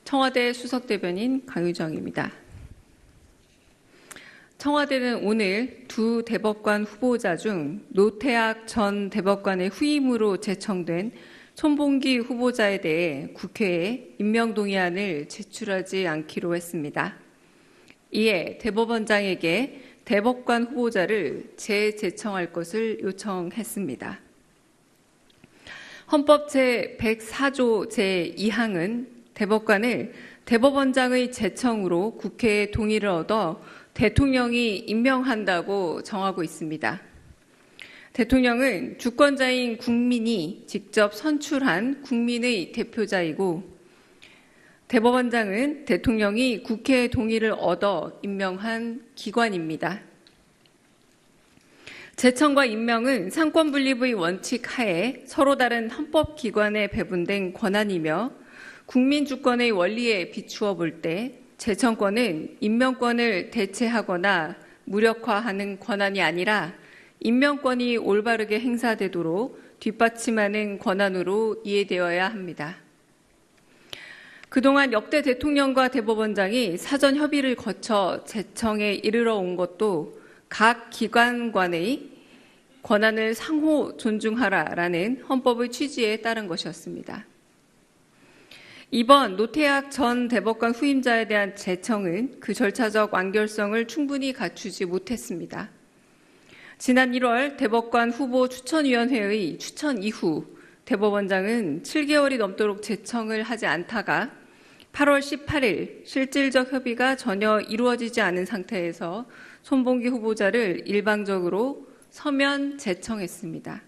청와대 수석대변인 강유정입니다. 청와대는 오늘 두 대법관 후보자 중 노태악 전 대법관의 후임으로 제청된 손봉기 후보자에 대해 국회에 임명동의안을 제출하지 않기로 했습니다. 이에 대법원장에게 대법관 후보자를 재제청할 것을 요청했습니다. 헌법 제104조 제2항은 대법관을 대법원장의 제청으로 국회의 동의를 얻어 대통령이 임명한다고 정하고 있습니다. 대통령은 주권자인 국민이 직접 선출한 국민의 대표자이고 대법원장은 대통령이 국회의 동의를 얻어 임명한 기관입니다. 제청과 임명은 상권분립의 원칙 하에 서로 다른 헌법기관에 배분된 권한이며 국민주권의 원리에 비추어 볼 때 제청권은 임명권을 대체하거나 무력화하는 권한이 아니라 임명권이 올바르게 행사되도록 뒷받침하는 권한으로 이해되어야 합니다. 그동안 역대 대통령과 대법원장이 사전 협의를 거쳐 제청에 이르러 온 것도 각 기관간의 권한을 상호 존중하라라는 헌법의 취지에 따른 것이었습니다. 이번 노태악 전 대법관 후임자에 대한 제청은 그 절차적 완결성을 충분히 갖추지 못했습니다. 지난 1월 대법관 후보 추천위원회의 추천 이후 대법원장은 7개월이 넘도록 제청을 하지 않다가 8월 18일 실질적 협의가 전혀 이루어지지 않은 상태에서 손봉기 후보자를 일방적으로 서면 제청했습니다.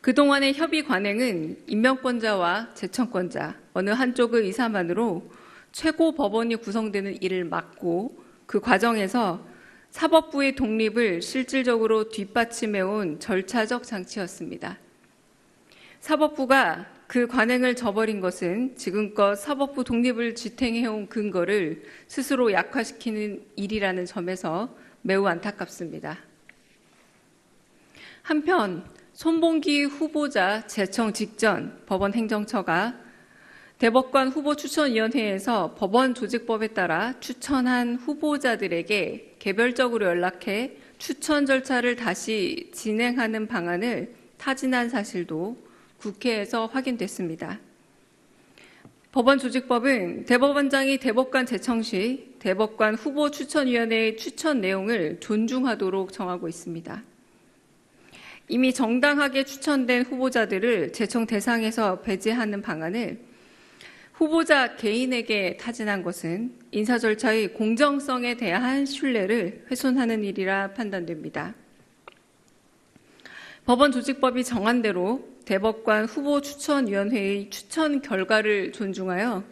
그동안의 협의 관행은 임명권자와 제청권자 어느 한쪽의 의사만으로 최고법원이 구성되는 일을 막고 그 과정에서 사법부의 독립을 실질적으로 뒷받침해온 절차적 장치였습니다. 사법부가 그 관행을 저버린 것은 지금껏 사법부 독립을 지탱해온 근거를 스스로 약화시키는 일이라는 점에서 매우 안타깝습니다. 한편 손봉기 후보자 제청 직전 법원 행정처가 대법관 후보 추천위원회에서 법원 조직법에 따라 추천한 후보자들에게 개별적으로 연락해 추천 절차를 다시 진행하는 방안을 타진한 사실도 국회에서 확인됐습니다. 법원 조직법은 대법원장이 대법관 제청 시 대법관 후보 추천위원회의 추천 내용을 존중하도록 정하고 있습니다. 이미 정당하게 추천된 후보자들을 제청 대상에서 배제하는 방안을 후보자 개인에게 타진한 것은 인사 절차의 공정성에 대한 신뢰를 훼손하는 일이라 판단됩니다. 법원 조직법이 정한 대로 대법관 후보 추천위원회의 추천 결과를 존중하여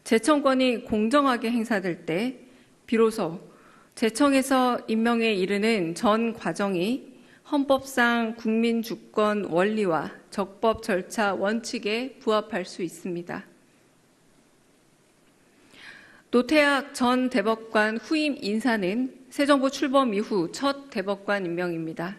제청권이 공정하게 행사될 때 비로소 제청에서 임명에 이르는 전 과정이 헌법상 국민주권 원리와 적법 절차 원칙에 부합할 수 있습니다. 노태악 전 대법관 후임 인사는 새 정부 출범 이후 첫 대법관 임명입니다.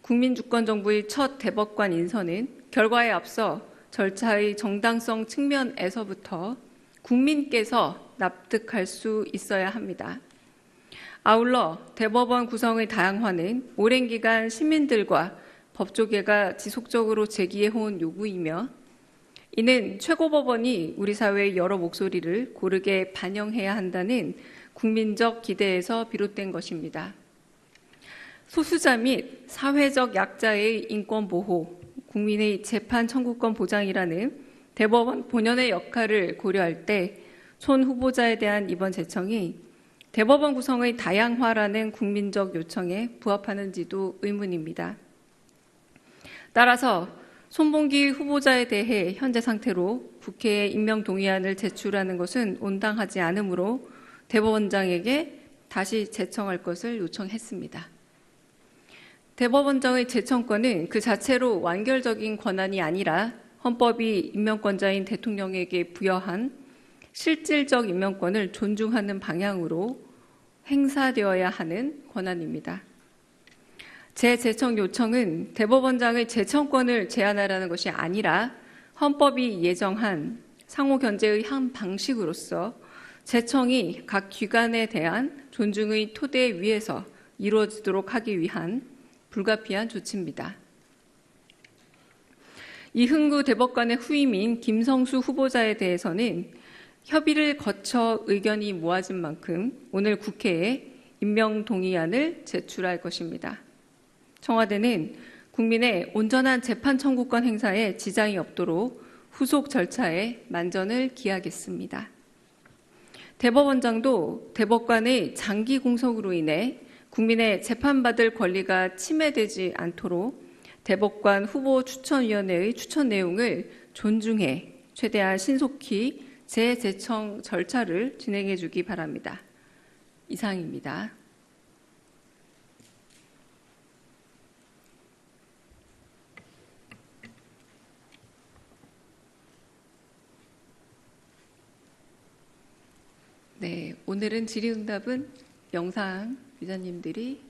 국민주권정부의 첫 대법관 인선은 결과에 앞서 절차의 정당성 측면에서부터 국민께서 납득할 수 있어야 합니다. 아울러 대법원 구성의 다양화는 오랜 기간 시민들과 법조계가 지속적으로 제기해온 요구이며 이는 최고법원이 우리 사회의 여러 목소리를 고르게 반영해야 한다는 국민적 기대에서 비롯된 것입니다. 소수자 및 사회적 약자의 인권 보호, 국민의 재판 청구권 보장이라는 대법원 본연의 역할을 고려할 때 손 후보자에 대한 이번 제청이 대법원 구성의 다양화라는 국민적 요청에 부합하는지도 의문입니다. 따라서 손봉기 후보자에 대해 현재 상태로 국회에 임명동의안을 제출하는 것은 온당하지 않으므로 대법원장에게 다시 제청할 것을 요청했습니다. 대법원장의 제청권은 그 자체로 완결적인 권한이 아니라 헌법이 임명권자인 대통령에게 부여한 실질적 임명권을 존중하는 방향으로 행사되어야 하는 권한입니다. 재제청 요청은 대법원장의 제청권을 제한하라는 것이 아니라 헌법이 예정한 상호 견제의 한 방식으로서 재청이 각 기관에 대한 존중의 토대 위에서 이루어지도록 하기 위한 불가피한 조치입니다. 이흥구 대법관의 후임인 김성수 후보자에 대해서는 협의를 거쳐 의견이 모아진 만큼 오늘 국회에 임명 동의안을 제출할 것입니다. 청와대는 국민의 온전한 재판 청구권 행사에 지장이 없도록 후속 절차에 만전을 기하겠습니다. 대법원장도 대법관의 장기 공석으로 인해 국민의 재판받을 권리가 침해되지 않도록 대법관 후보 추천위원회의 추천 내용을 존중해 최대한 신속히 재제청 절차를 진행해 주기 바랍니다. 이상입니다. 네, 오늘은 질의응답은 영상 기자님들이